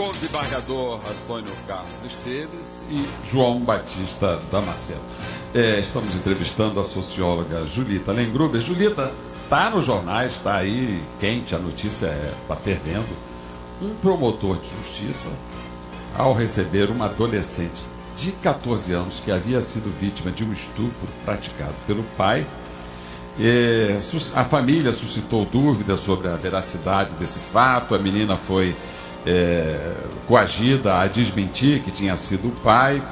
com o desembargador Antônio Carlos Esteves e João Batista Damasceno. Estamos entrevistando a socióloga Julita Lengruber. Julita, está nos jornais, está aí quente, a notícia está fervendo. Um promotor de justiça, ao receber uma adolescente de 14 anos que havia sido vítima de um estupro praticado pelo pai, a família suscitou dúvidas sobre a veracidade desse fato. A menina foi coagida a desmentir que tinha sido o pai,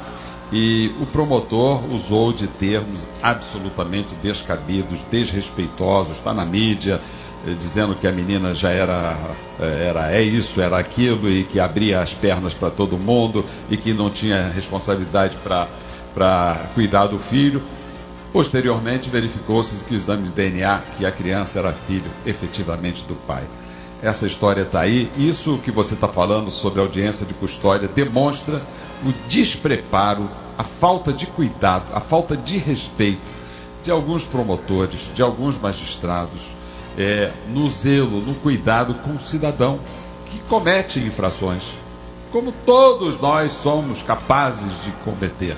e o promotor usou de termos absolutamente descabidos, desrespeitosos, está na mídia, dizendo que a menina já era isso, era aquilo, e que abria as pernas para todo mundo e que não tinha responsabilidade para cuidar do filho. Posteriormente, verificou-se que o exame de DNA, que a criança era filho efetivamente do pai. Essa história está aí. Isso que você está falando sobre a audiência de custódia demonstra o despreparo, a falta de cuidado, a falta de respeito de alguns promotores, de alguns magistrados, no zelo, no cuidado com o cidadão que comete infrações, como todos nós somos capazes de cometer.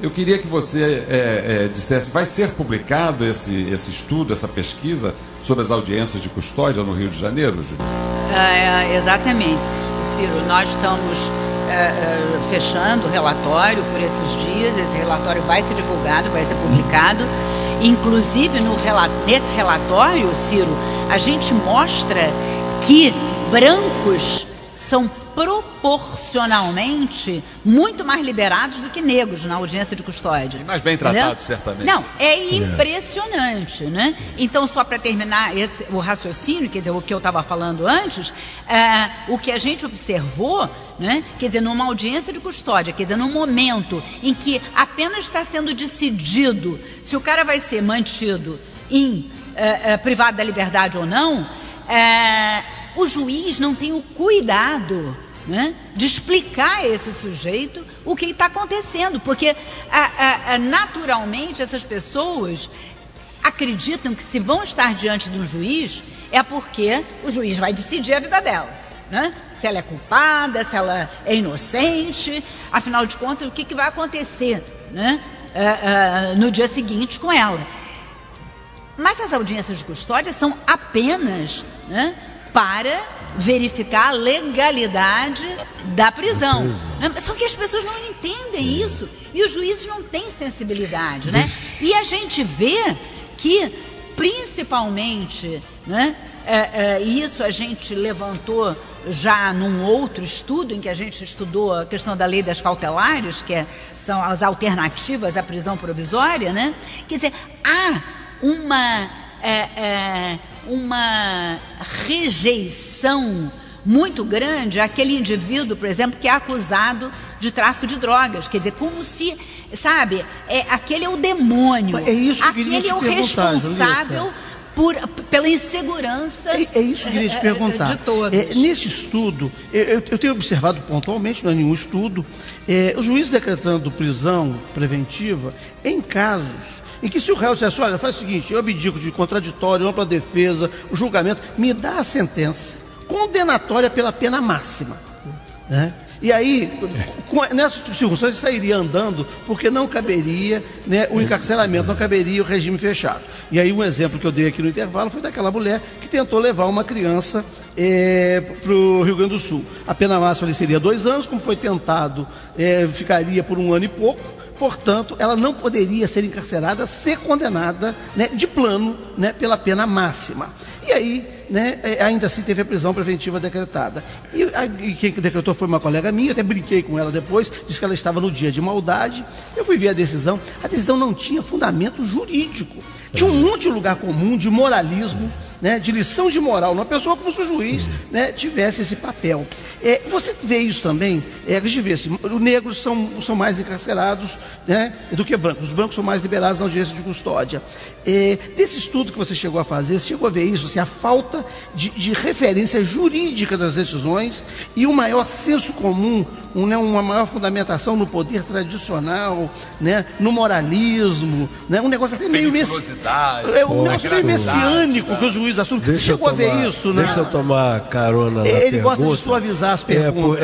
Eu queria que você dissesse, vai ser publicado esse estudo, essa pesquisa sobre as audiências de custódia no Rio de Janeiro, Júlio? Exatamente, Ciro. Nós estamos fechando o relatório por esses dias. Esse relatório vai ser divulgado, vai ser publicado. Inclusive, nesse relatório, Ciro, a gente mostra que brancos são proporcionalmente muito mais liberados do que negros na audiência de custódia. E mais bem tratados, certamente. Não, é impressionante, né? Então, só para terminar o raciocínio, quer dizer, o que eu estava falando antes, o que a gente observou, né? Quer dizer, numa audiência de custódia, quer dizer, num momento em que apenas está sendo decidido se o cara vai ser mantido em privado da liberdade ou não, o juiz não tem o cuidado, né, de explicar a esse sujeito o que está acontecendo, porque naturalmente essas pessoas acreditam que se vão estar diante de um juiz é porque o juiz vai decidir a vida dela, né? Se ela é culpada, se ela é inocente, afinal de contas, o que vai acontecer, né, no dia seguinte com ela. Mas as audiências de custódia são apenas, né, para verificar a legalidade da prisão. Só que as pessoas não entendem isso, e os juízes não têm sensibilidade, né? E a gente vê que, principalmente, né, isso a gente levantou já num outro estudo, em que a gente estudou a questão da lei das cautelares, que são as alternativas à prisão provisória, né? Quer dizer, há uma rejeição muito grande àquele indivíduo, por exemplo, que é acusado de tráfico de drogas. Quer dizer, como se, sabe, aquele é o demônio, aquele é o responsável pela insegurança isso que eu queria te perguntar. De todos. Nesse estudo, eu tenho observado pontualmente, não é nenhum estudo, o juiz decretando prisão preventiva em casos em que, se o réu dissesse, olha, faz o seguinte, eu abdico de contraditório, ampla defesa, o julgamento, me dá a sentença condenatória pela pena máxima, né? E aí, nessas circunstâncias, sairia andando, porque não caberia, né, o encarceramento, não caberia o regime fechado. E aí, um exemplo que eu dei aqui no intervalo foi daquela mulher que tentou levar uma criança para o Rio Grande do Sul. A pena máxima ali seria 2 anos, como foi tentado, ficaria por 1 ano e pouco. Portanto, ela não poderia ser encarcerada, ser condenada, né, de plano, né, pela pena máxima. E aí, né, ainda assim teve a prisão preventiva decretada. E quem decretou foi uma colega minha, até brinquei com ela depois, disse que ela estava no dia de maldade. Eu fui ver a decisão não tinha fundamento jurídico. Tinha um monte de lugar comum, de moralismo, né, de lição de moral, uma pessoa como se o juiz, né, tivesse esse papel. Você vê isso também, a gente vê assim, os negros são mais encarcerados, né, do que brancos. Os brancos são mais liberados na audiência de custódia. Desse estudo que você chegou a fazer, você chegou a ver isso, assim, a falta de referência jurídica das decisões e o maior senso comum uma maior fundamentação no poder tradicional, né, no moralismo, né, um negócio até meio um negócio meio messiânico que o juiz assume. Você chegou a ver isso, né? Deixa eu tomar carona na pergunta. Ele gosta de suavizar as perguntas.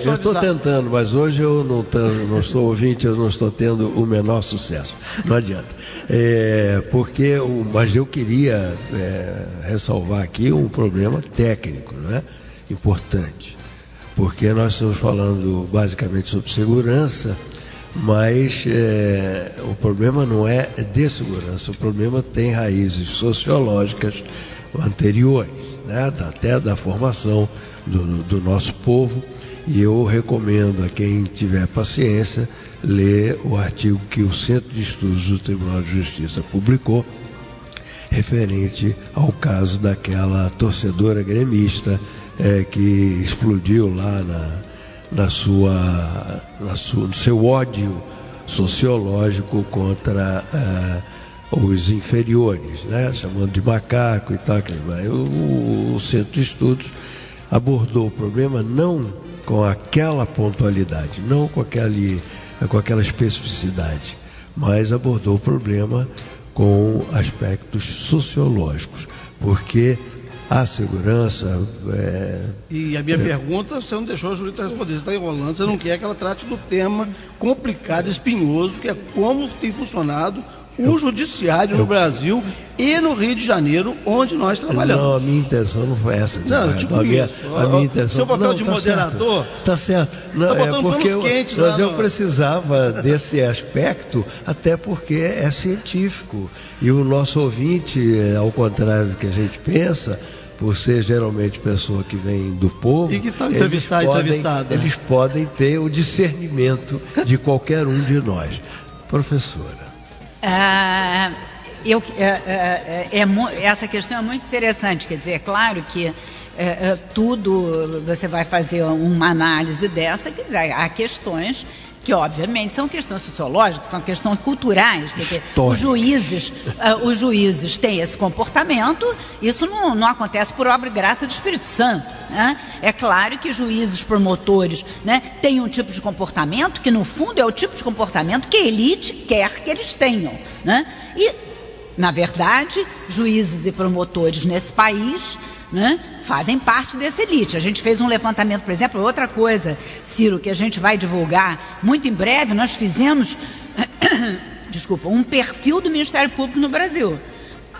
Eu estou tentando, mas hoje eu não estou ouvinte, eu não estou tendo o menor sucesso. Não adianta. Mas eu queria ressalvar aqui um problema técnico, né? Importante, porque nós estamos falando basicamente sobre segurança, mas o problema não é de segurança, o problema tem raízes sociológicas anteriores, né? Até da formação do nosso povo, e eu recomendo a quem tiver paciência ler o artigo que o Centro de Estudos do Tribunal de Justiça publicou referente ao caso daquela torcedora gremista que explodiu lá no seu ódio sociológico contra os inferiores, né? Chamando de macaco e tal. O Centro de Estudos abordou o problema não com aquela pontualidade, não com aquela especificidade, mas abordou o problema com aspectos sociológicos, porque a segurança... E a minha pergunta, você não deixou a Julita responder, você está enrolando, você não quer que ela trate do tema complicado, espinhoso, que é como tem funcionado o judiciário no Brasil e no Rio de Janeiro, onde nós trabalhamos. Não, a minha intenção não foi essa. Não, tipo a minha intenção... Seu papel de moderador... Tá certo. Está botando panos quentes lá. Mas eu precisava desse aspecto, até porque é científico. E o nosso ouvinte, ao contrário do que a gente pensa, por ser geralmente pessoa que vem do povo, e que está entrevistada, eles podem ter o discernimento de qualquer um de nós. Professora. Essa questão é muito interessante, quer dizer, é claro que tudo você vai fazer uma análise dessa, quer dizer, há questões que obviamente são questões sociológicas, são questões culturais, quer dizer, os juízes têm esse comportamento, isso não acontece por obra e graça do Espírito Santo, né? É claro que juízes, promotores, né, têm um tipo de comportamento que no fundo é o tipo de comportamento que a elite quer que eles tenham, né? E, na verdade, juízes e promotores nesse país, né, fazem parte dessa elite. A gente fez um levantamento, por exemplo, outra coisa, Ciro, que a gente vai divulgar muito em breve, nós fizemos um perfil do Ministério Público no Brasil.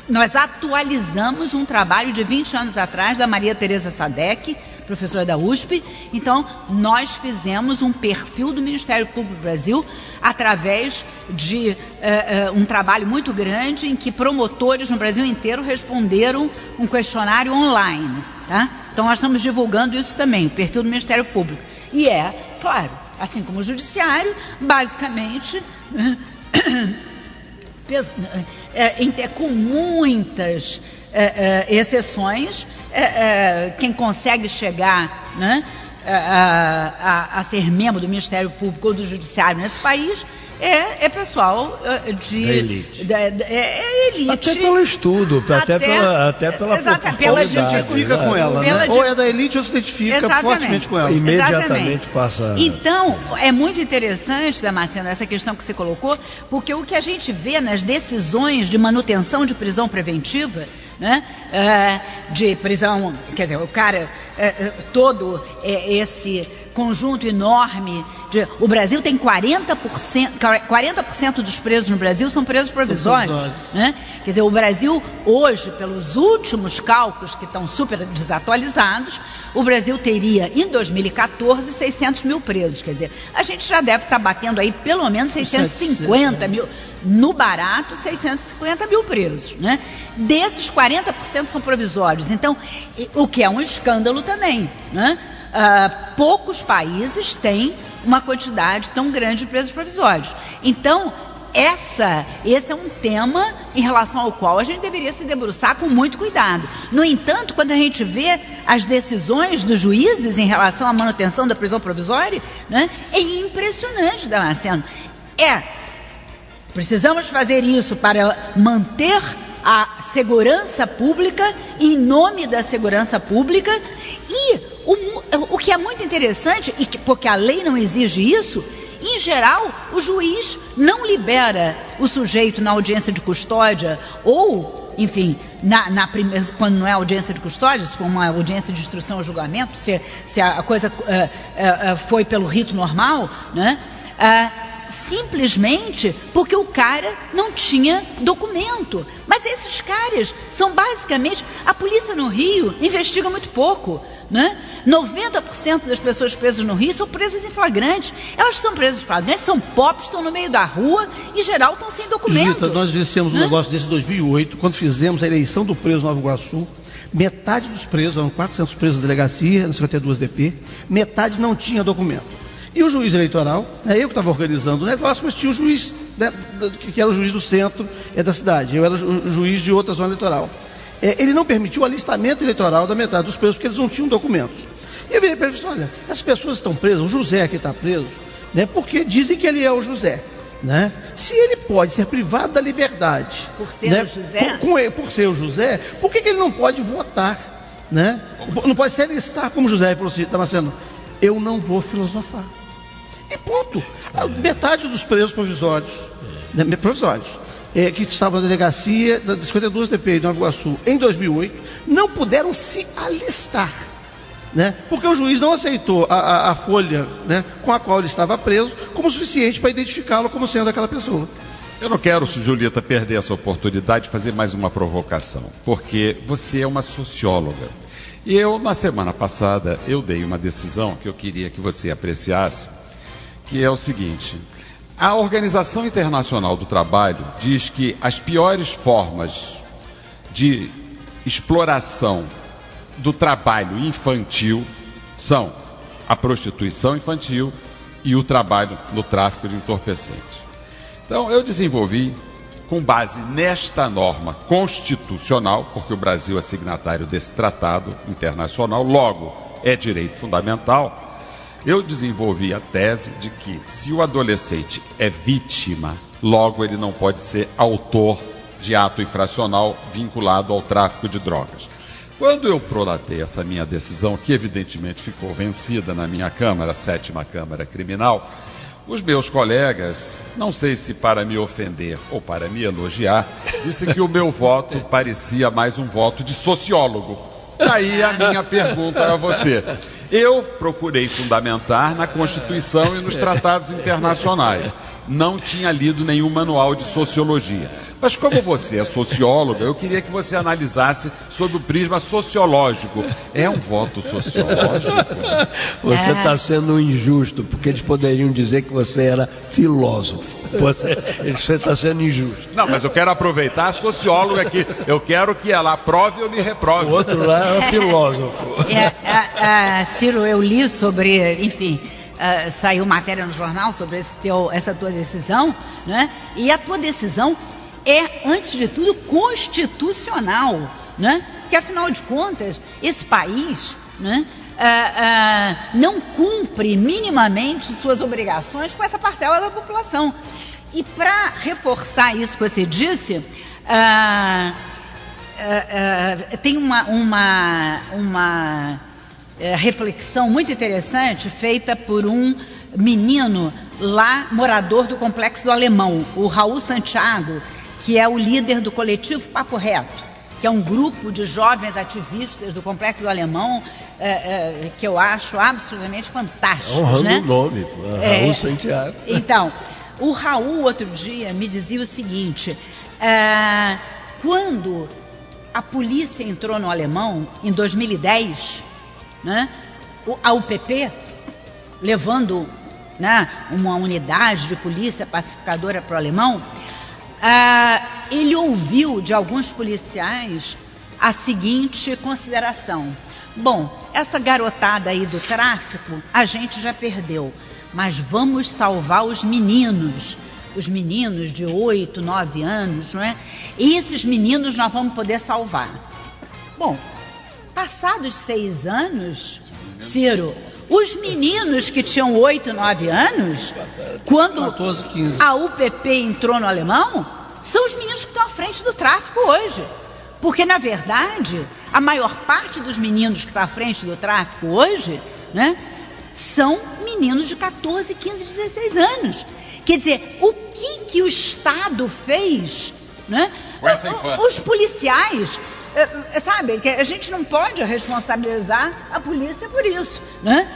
Nós atualizamos um trabalho de 20 anos atrás da Maria Tereza Sadek, professora da USP. Então, nós fizemos um perfil do Ministério Público do Brasil através de um trabalho muito grande em que promotores no Brasil inteiro responderam um questionário online. Tá? Então, nós estamos divulgando isso também, o perfil do Ministério Público. E claro, assim como o Judiciário, basicamente... com muitas exceções, quem consegue chegar, né, a ser membro do Ministério Público ou do Judiciário nesse país é pessoal de... Da elite. Elite. Até pelo estudo, até pela ou se identifica com ela, né? Ou é da elite ou se identifica fortemente com ela. Imediatamente passa... Então, é muito interessante, Damasceno, essa questão que você colocou, porque o que a gente vê nas decisões de manutenção de prisão preventiva, né, de prisão, quer dizer, o cara, todo esse conjunto enorme, o Brasil tem 40% dos presos no Brasil são presos provisórios, né? Quer dizer, o Brasil hoje, pelos últimos cálculos que estão super desatualizados, o Brasil teria em 2014 600 mil presos, quer dizer, a gente já deve estar batendo aí pelo menos 650 mil, no barato 650 mil presos, né? Desses 40% são provisórios, então, o que é um escândalo também, né? Poucos países têm uma quantidade tão grande de presos provisórios. Então, esse é um tema em relação ao qual a gente deveria se debruçar com muito cuidado. No entanto, quando a gente vê as decisões dos juízes em relação à manutenção da prisão provisória, né, é impressionante, Damasceno. Precisamos fazer isso para manter a segurança pública, em nome da segurança pública, e o que é muito interessante, porque a lei não exige isso, em geral, o juiz não libera o sujeito na audiência de custódia ou, enfim, quando não é audiência de custódia, se for uma audiência de instrução ou julgamento, se a coisa foi pelo rito normal, né? Simplesmente porque o cara não tinha documento. Mas esses caras são basicamente... A polícia no Rio investiga muito pouco, né? 90% das pessoas presas no Rio são presas em flagrante. Elas são presas em flagrante, são pobres, estão no meio da rua, em geral estão sem documento. Julita, nós vencemos um negócio desse em 2008, quando fizemos a eleição do preso no Nova Iguaçu. Metade dos presos, eram 400 presos na delegacia, na 52DP, metade não tinha documento. E o juiz eleitoral, eu que estava organizando o negócio, mas tinha o juiz, né, que era o juiz do centro da cidade, eu era o juiz de outra zona eleitoral. Ele não permitiu o alistamento eleitoral da metade dos presos, porque eles não tinham documentos. E eu virei para ele e disse, olha, as pessoas estão presas, o José aqui está preso, né, porque dizem que ele é o José. Né? Se ele pode ser privado da liberdade... Por ser, né, o José? Por ser o José, por que ele não pode votar? Né? Não pode se alistar como José. Ele falou assim, Damasceno, eu não vou filosofar. E ponto. Metade dos presos provisórios, né, que estavam na delegacia da 52DP de Nova Iguaçu em 2008, não puderam se alistar, né, porque o juiz não aceitou a folha, né, com a qual ele estava preso como suficiente para identificá-lo como sendo aquela pessoa. Eu não quero, Julita, perder essa oportunidade de fazer mais uma provocação, porque você é uma socióloga. E eu, na semana passada, eu dei uma decisão que eu queria que você apreciasse, que é o seguinte: a Organização Internacional do Trabalho diz que as piores formas de exploração do trabalho infantil são a prostituição infantil e o trabalho no tráfico de entorpecentes. Então, eu desenvolvi, com base nesta norma constitucional, porque o Brasil é signatário desse tratado internacional, logo é direito fundamental, eu desenvolvi a tese de que, se o adolescente é vítima, logo ele não pode ser autor de ato infracional vinculado ao tráfico de drogas. Quando eu prolatei essa minha decisão, que evidentemente ficou vencida na minha Câmara, a 7ª Câmara Criminal, os meus colegas, não sei se para me ofender ou para me elogiar, disseram que o meu voto parecia mais um voto de sociólogo. Daí a minha pergunta a você. Eu procurei fundamentar na Constituição e nos tratados internacionais. Não tinha lido nenhum manual de sociologia. Mas como você é socióloga, eu queria que você analisasse sob o prisma sociológico. É um voto sociológico? Você está sendo injusto, porque eles poderiam dizer que você era filósofo. Você está sendo injusto. Não, mas eu quero aproveitar a socióloga aqui. Eu quero que ela aprove ou me reprove. O outro lá é filósofo. Ciro, eu li sobre, enfim... saiu matéria no jornal sobre essa tua decisão, né? E a tua decisão é, antes de tudo, constitucional, né? Porque, afinal de contas, esse país, né, não cumpre minimamente suas obrigações com essa parcela da população. E para reforçar isso que você disse, tem uma reflexão muito interessante feita por um menino lá, morador do Complexo do Alemão, o Raul Santiago, que é o líder do coletivo Papo Reto, que é um grupo de jovens ativistas do Complexo do Alemão, que eu acho absolutamente fantástico. Honrando, né? O nome, Raul Santiago. Então, o Raul, outro dia, me dizia o seguinte: quando a polícia entrou no Alemão, em 2010... né, a UPP, levando, né, uma unidade de polícia pacificadora para o Alemão, ele ouviu de alguns policiais a seguinte consideração: bom, essa garotada aí do tráfico a gente já perdeu, mas vamos salvar os meninos de 8, 9 anos, não é? E esses meninos nós vamos poder salvar. Bom, passados 6 anos, Ciro, os meninos que tinham 8, 9 anos, quando 14, 15. a UPP entrou no Alemão, são os meninos que estão à frente do tráfico hoje. Porque, na verdade, a maior parte dos meninos que está à frente do tráfico hoje né, são meninos de 14, 15, 16 anos. Quer dizer, o que o Estado fez, né? Os policiais, sabe, que a gente não pode responsabilizar a polícia por isso, né?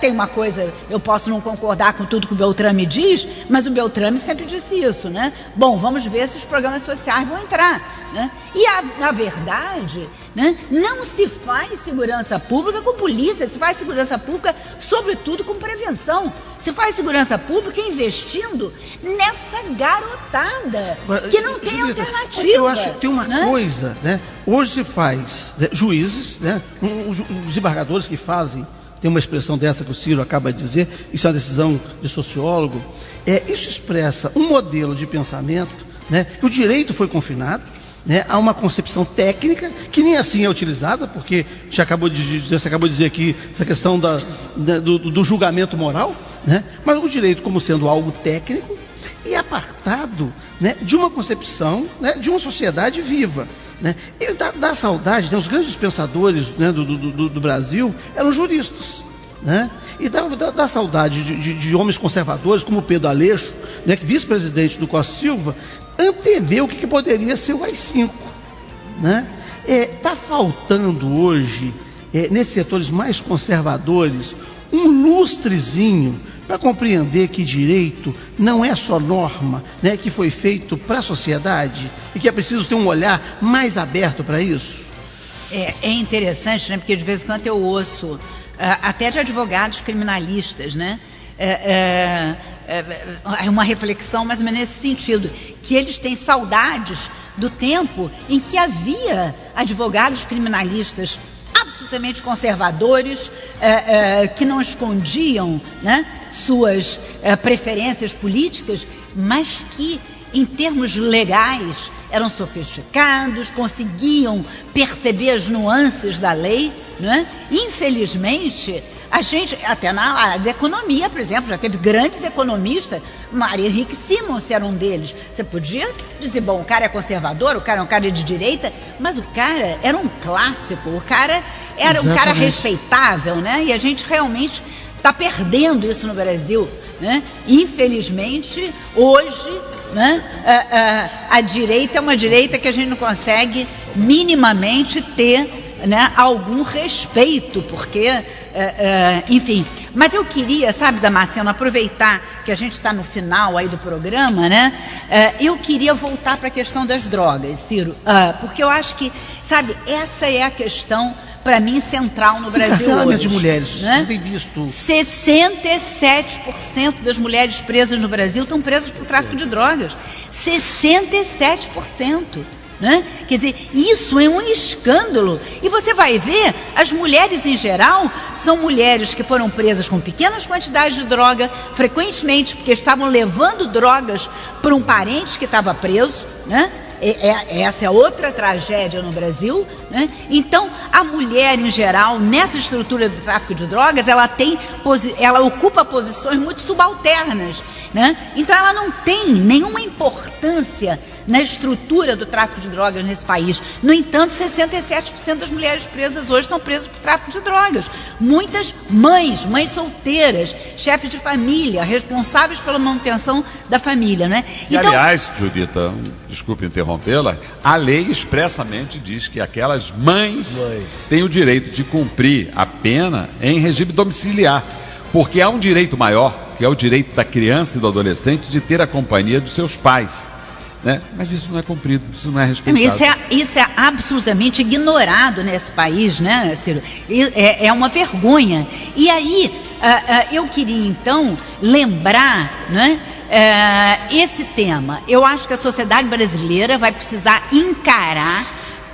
Tem uma coisa, eu posso não concordar com tudo que o Beltrame diz, mas o Beltrame sempre disse isso, né? Bom, vamos ver se os programas sociais vão entrar, né? E na verdade, né, não se faz segurança pública com polícia, se faz segurança pública, sobretudo, com prevenção. Se faz segurança pública investindo nessa garotada que não tem alternativa. Eu acho que tem uma coisa, né? Hoje se faz, né, juízes, né, os desembargadores que fazem, tem uma expressão dessa que o Ciro acaba de dizer, isso é uma decisão de sociólogo, isso expressa um modelo de pensamento, né, que o direito foi confinado, né, há uma concepção técnica que nem assim é utilizada, porque você acabou de dizer aqui essa questão do julgamento moral, né, mas o direito como sendo algo técnico e apartado, né, de uma concepção, né, de uma sociedade viva. Né. E dá saudade, né, os grandes pensadores, né, do Brasil eram juristas. Né? E dá saudade de homens conservadores como Pedro Aleixo, né, que vice-presidente do Costa Silva, anteveu o que poderia ser o AI-5. Né? Está faltando hoje, nesses setores mais conservadores, um lustrezinho para compreender que direito não é só norma, né, que foi feito para a sociedade e que é preciso ter um olhar mais aberto para isso. É interessante, né, porque de vez em quando eu ouço até de advogados criminalistas, né? É uma reflexão mais ou menos nesse sentido, que eles têm saudades do tempo em que havia advogados criminalistas absolutamente conservadores, que não escondiam, né, suas preferências políticas, mas que, em termos legais, eram sofisticados, conseguiam perceber as nuances da lei, né? Infelizmente, a gente, até na área da economia, por exemplo, já teve grandes economistas, Maria Henrique Simons era um deles. Você podia dizer, bom, o cara é conservador, o cara é um cara de direita, mas o cara era um clássico, o cara era um cara respeitável, né? E a gente realmente está perdendo isso no Brasil, né? Infelizmente, hoje, né, a direita é uma direita que a gente não consegue minimamente ter, né, algum respeito, porque, enfim. Mas eu queria, sabe, Damasceno, aproveitar que a gente está no final aí do programa, né? Eu queria voltar para a questão das drogas, Ciro, porque eu acho que, sabe, essa é a questão, para mim, central no Brasil hoje. Encarceramento de mulheres, né? Você tem visto? 67% das mulheres presas no Brasil estão presas por tráfico de drogas. 67%. Né? Quer dizer, isso é um escândalo. E você vai ver, as mulheres em geral são mulheres que foram presas com pequenas quantidades de droga, frequentemente porque estavam levando drogas para um parente que estava preso, né? Essa é outra tragédia no Brasil, né? Então, a mulher em geral, nessa estrutura do tráfico de drogas, ela ocupa posições muito subalternas, né? Então, ela não tem nenhuma importância na estrutura do tráfico de drogas nesse país. No entanto, 67% das mulheres presas hoje estão presas por tráfico de drogas. Muitas mães solteiras, chefes de família, responsáveis pela manutenção da família, né? E, então, aliás, Judita, desculpe interrompê-la, a lei expressamente diz que aquelas mães têm o direito de cumprir a pena em regime domiciliar, porque há um direito maior, que é o direito da criança e do adolescente de ter a companhia dos seus pais. Né? Mas isso não é cumprido, isso não é respeitado. Isso é absolutamente ignorado nesse país, né, Ciro? É uma vergonha. E aí, eu queria então lembrar, né, esse tema. Eu acho que a sociedade brasileira vai precisar encarar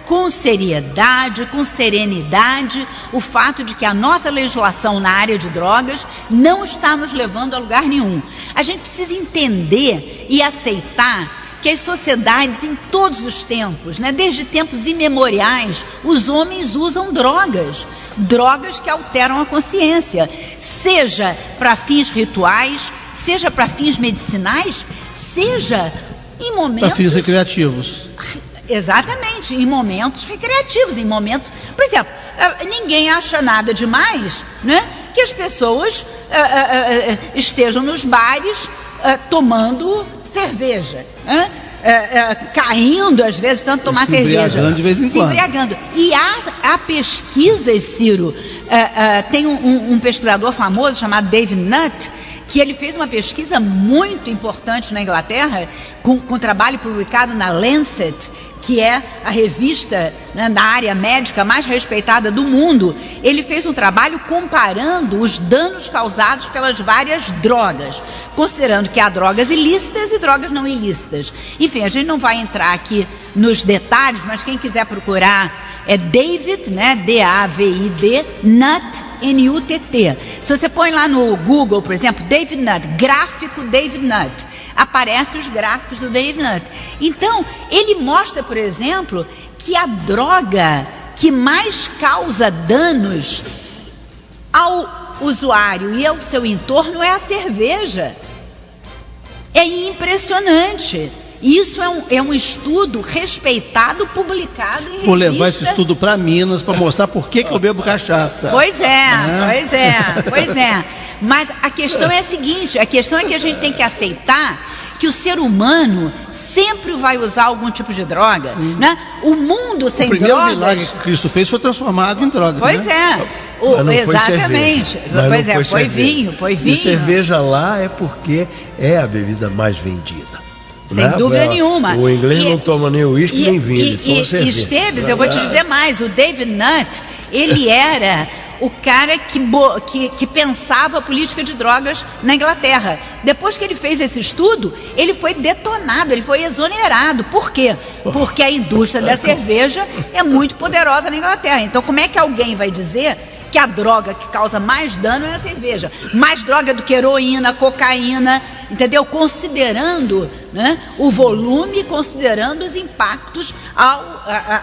com seriedade, com serenidade, o fato de que a nossa legislação na área de drogas não está nos levando a lugar nenhum. A gente precisa entender e aceitar que as sociedades em todos os tempos, né, desde tempos imemoriais, os homens usam drogas que alteram a consciência, seja para fins rituais, seja para fins medicinais, seja em momentos... Para fins recreativos. Exatamente, em momentos recreativos, em momentos... Por exemplo, ninguém acha nada demais, né, que as pessoas estejam nos bares tomando cerveja, caindo às vezes, tanto tomar cerveja, de vez em quando. Se embriagando. E há pesquisas, Ciro, tem um pesquisador famoso chamado David Nutt, que ele fez uma pesquisa muito importante na Inglaterra, com trabalho publicado na Lancet, que é a revista, né, da área médica mais respeitada do mundo. Ele fez um trabalho comparando os danos causados pelas várias drogas, considerando que há drogas ilícitas e drogas não ilícitas. Enfim, a gente não vai entrar aqui nos detalhes, mas quem quiser procurar é David, né, D-A-V-I-D, Nutt, N-U-T-T. Se você põe lá no Google, por exemplo, David Nutt, gráfico David Nutt, aparecem os gráficos do David Nutt. Então, ele mostra, por exemplo, que a droga que mais causa danos ao usuário e ao seu entorno é a cerveja. É impressionante. Isso é um estudo respeitado, publicado em revista. Vou levar esse estudo para Minas para mostrar por que eu bebo cachaça. Pois é. Mas a questão é a seguinte, a questão é que a gente tem que aceitar que o ser humano sempre vai usar algum tipo de droga, né? O mundo sem drogas... O primeiro milagre que Cristo fez foi transformado em droga. Pois né? Exatamente. Foi vinho. E cerveja lá é porque é a bebida mais vendida. Sem dúvida nenhuma. O inglês não toma nem uísque nem vinho. E Esteves, eu vou te dizer mais, o David Nutt, ele era o cara que pensava a política de drogas na Inglaterra. Depois que ele fez esse estudo, ele foi detonado, ele foi exonerado. Por quê? Porque a indústria da cerveja é muito poderosa na Inglaterra. Então, como é que alguém vai dizer que a droga que causa mais dano é a cerveja? Mais droga do que heroína, cocaína, entendeu? Considerando, né, o volume, considerando os impactos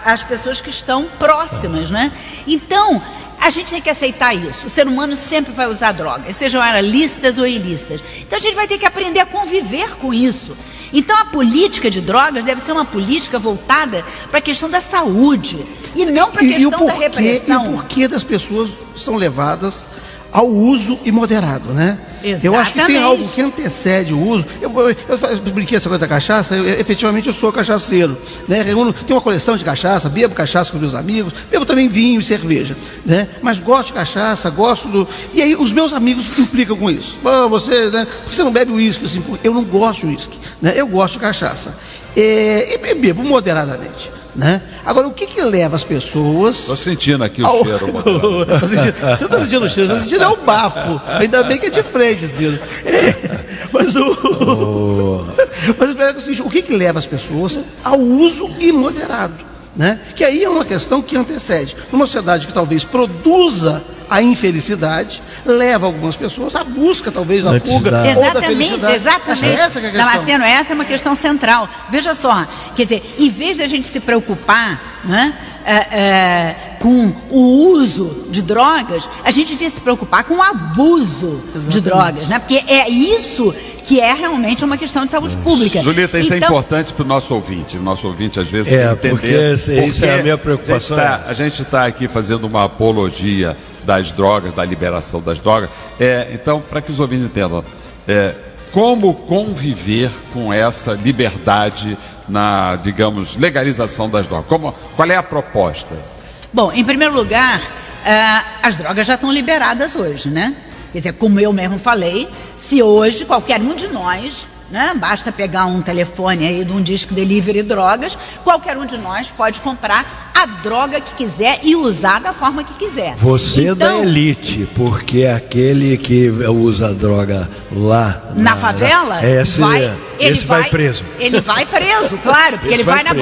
às pessoas que estão próximas, né? Então, a gente tem que aceitar isso. O ser humano sempre vai usar drogas, sejam elas lícitas ou ilícitas. Então a gente vai ter que aprender a conviver com isso. Então a política de drogas deve ser uma política voltada para a questão da saúde e não para a questão da repressão. E o porquê das pessoas são levadas ao uso imoderado, né? Exatamente. Eu acho que tem algo que antecede o uso. Eu brinquei essa coisa da cachaça, efetivamente eu sou cachaceiro, né? Eu tenho uma coleção de cachaça, bebo cachaça com meus amigos, bebo também vinho e cerveja, né? Mas gosto de cachaça, gosto do... E aí os meus amigos implicam com isso. Você, né? Por que você não bebe uísque? Assim? Eu não gosto de uísque, né? Eu gosto de cachaça. E bebo moderadamente. Né? Agora, o que leva as pessoas... Estou sentindo aqui o cheiro. Você está sentindo o cheiro, você está sentindo é o bafo. Ainda bem que é de frente, Ciro. Mas o que leva as pessoas ao uso imoderado? Né? Que aí é uma questão que antecede. Numa sociedade que talvez produza a infelicidade, leva algumas pessoas à busca, talvez, da fuga ou da felicidade. Exatamente. Essa que é a questão. Damasceno, essa é uma questão central. Veja só, quer dizer, em vez de a gente se preocupar, né, com o uso de drogas, a gente devia se preocupar com o abuso de drogas, né? Porque é isso que é realmente uma questão de saúde pública. Julita, isso é importante para o nosso ouvinte. O nosso ouvinte, às vezes, entender. Porque isso é a minha preocupação. A gente está aqui fazendo uma apologia das drogas, da liberação das drogas. Então, para que os ouvintes entendam, como conviver com essa liberdade na, digamos, legalização das drogas? Qual é a proposta? Bom, em primeiro lugar, as drogas já estão liberadas hoje, né? Quer dizer, como eu mesmo falei, se hoje qualquer um de nós, né, basta pegar um telefone aí de um disco delivery drogas, qualquer um de nós pode comprar a droga que quiser e usar da forma que quiser. Você então, da elite, porque aquele que usa droga lá na favela, esse vai preso. Ele vai preso, claro, porque ele vai na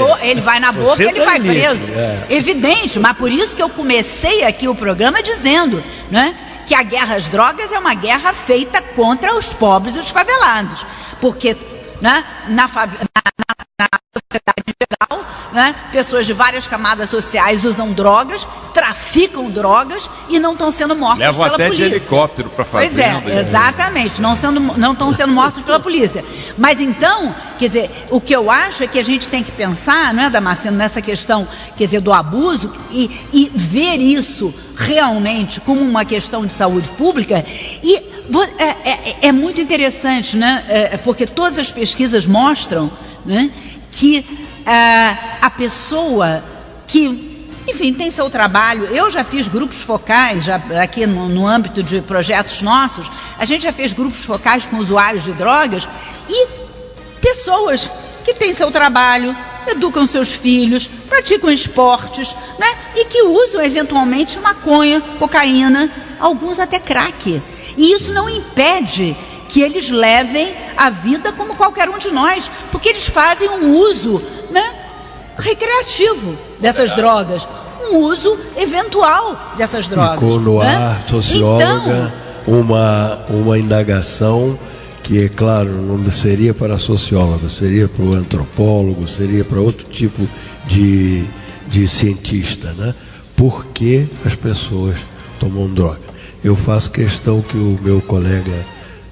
boca, ele vai preso. Evidente, mas por isso que eu comecei aqui o programa dizendo, né, que a guerra às drogas é uma guerra feita contra os pobres e os favelados. Porque, né, na sociedade em geral, né? Pessoas de várias camadas sociais usam drogas, traficam drogas e não estão sendo mortas pela polícia. Levam até de helicóptero para fazenda. Pois é, exatamente, não estão sendo mortos pela polícia. Mas então, quer dizer, o que eu acho é que a gente tem que pensar, não é, Damasceno, nessa questão, quer dizer, do abuso e ver isso realmente como uma questão de saúde pública. E é muito interessante, né? Porque todas as pesquisas mostram, né, que a pessoa que, enfim, tem seu trabalho. Eu já fiz grupos focais, aqui no âmbito de projetos nossos, a gente já fez grupos focais com usuários de drogas e pessoas que têm seu trabalho, educam seus filhos, praticam esportes, né? E que usam eventualmente maconha, cocaína, alguns até crack. E isso não impede que eles levem a vida como qualquer um de nós, porque eles fazem um uso, né, recreativo dessas drogas, um uso eventual dessas drogas. Ficou no né? ar, socióloga, então, uma indagação que, é claro, não seria para sociólogo, seria para o antropólogo, seria para outro tipo de cientista, né? Por que as pessoas tomam droga? Eu faço questão que o meu colega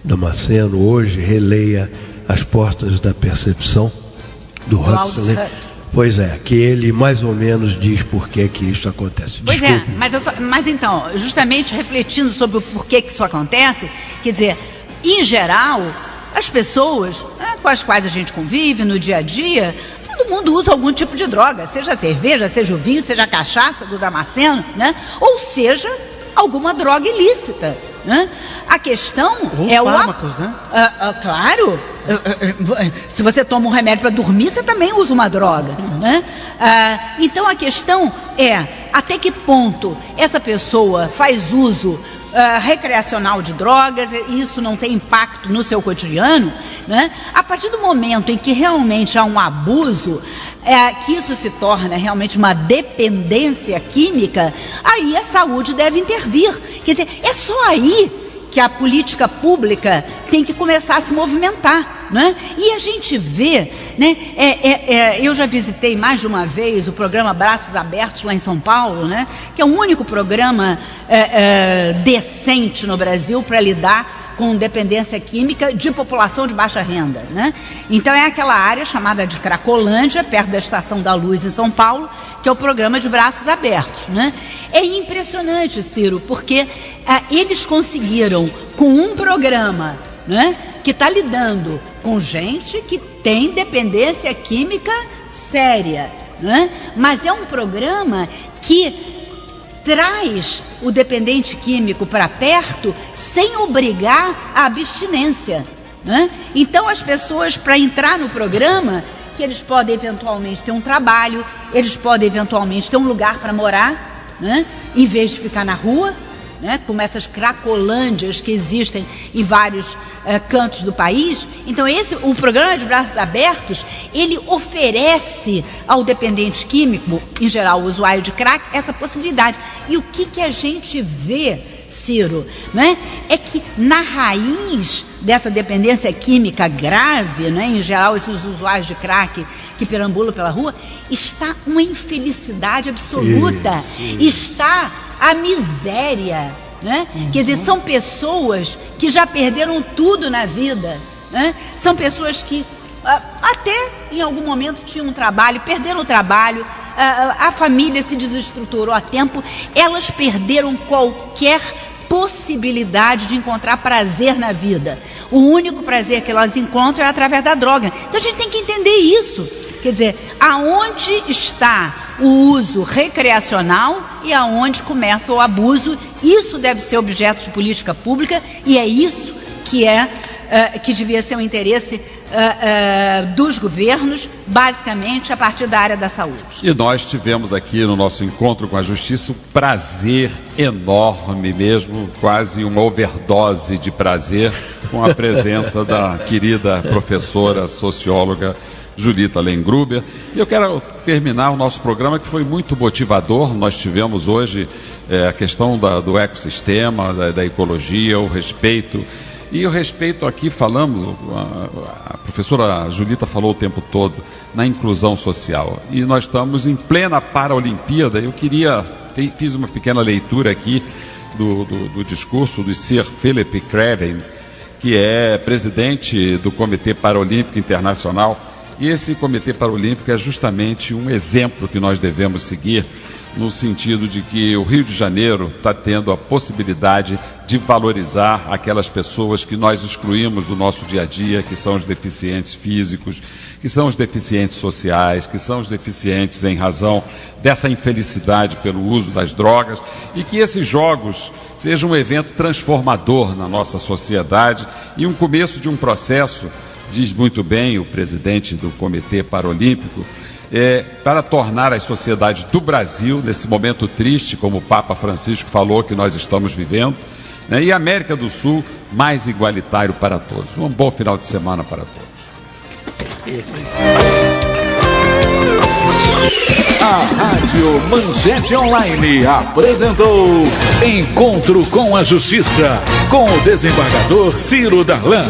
Damasceno hoje releia As Portas da Percepção do Huxley. Pois é, que ele mais ou menos diz por que isso acontece. Pois é, mas então, justamente refletindo sobre o porquê que isso acontece, quer dizer, em geral, as pessoas, né, com as quais a gente convive no dia a dia, todo mundo usa algum tipo de droga, seja a cerveja, seja o vinho, seja a cachaça do Damasceno, né, ou seja, alguma droga ilícita. Né? A questão é o fármacos, né? Claro, se você toma um remédio para dormir, você também usa uma droga, né? Então a questão é até que ponto essa pessoa faz uso recreacional de drogas, e isso não tem impacto no seu cotidiano, né? A partir do momento em que realmente há um abuso, que isso se torna realmente uma dependência química, aí a saúde deve intervir. Quer dizer, é só aí que a política pública tem que começar a se movimentar, né? E a gente vê, né? Eu já visitei mais de uma vez o programa Braços Abertos lá em São Paulo, né? Que é o único programa decente no Brasil para lidar com dependência química de população de baixa renda, né? Então é aquela área chamada de Cracolândia, perto da Estação da Luz em São Paulo, que é o programa de Braços Abertos, né? É impressionante, Ciro, porque eles conseguiram, com um programa, né, que está lidando com gente que tem dependência química séria, né? Mas é um programa que traz o dependente químico para perto sem obrigar a abstinência, né? Então as pessoas, para entrar no programa, que eles podem eventualmente ter um trabalho, eles podem eventualmente ter um lugar para morar, né? Em vez de ficar na rua, né? Como essas cracolândias que existem em vários cantos do país. Então o programa de Braços Abertos, ele oferece ao dependente químico, em geral o usuário de crack, essa possibilidade. E o que a gente vê, Ciro, né, é que na raiz dessa dependência química grave, né, em geral esses usuários de crack que perambulam pela rua, está uma infelicidade absoluta, está a miséria, né? Quer dizer, são pessoas que já perderam tudo na vida, né? São pessoas que até em algum momento tinham um trabalho, perderam o trabalho, a família se desestruturou a tempo, elas perderam qualquer possibilidade de encontrar prazer na vida. O único prazer que elas encontram é através da droga. Então a gente tem que entender isso. Quer dizer, aonde está o uso recreacional e aonde começa o abuso? Isso deve ser objeto de política pública e é isso que devia ser um interesse dos governos, basicamente a partir da área da saúde. E nós tivemos aqui no nosso encontro com a Justiça um prazer enorme mesmo, quase uma overdose de prazer, com a presença da querida professora socióloga Julita Lengruber. E eu quero terminar o nosso programa, que foi muito motivador. Nós tivemos hoje a questão do ecossistema, da ecologia, o respeito. E o respeito aqui, falamos, a professora Julita falou o tempo todo, na inclusão social. E nós estamos em plena Paralimpíada. Eu fiz uma pequena leitura aqui do discurso do Sir Philip Craven, que é presidente do Comitê Paralímpico Internacional. E esse Comitê Paralímpico é justamente um exemplo que nós devemos seguir, no sentido de que o Rio de Janeiro está tendo a possibilidade de valorizar aquelas pessoas que nós excluímos do nosso dia a dia, que são os deficientes físicos, que são os deficientes sociais, que são os deficientes em razão dessa infelicidade pelo uso das drogas, e que esses jogos sejam um evento transformador na nossa sociedade e um começo de um processo, diz muito bem o presidente do Comitê Paralímpico, para tornar as sociedades do Brasil, nesse momento triste, como o Papa Francisco falou que nós estamos vivendo, né, e a América do Sul mais igualitário para todos. Um bom final de semana para todos. A Rádio Manchete Online apresentou Encontro com a Justiça, com o desembargador Ciro Darlan.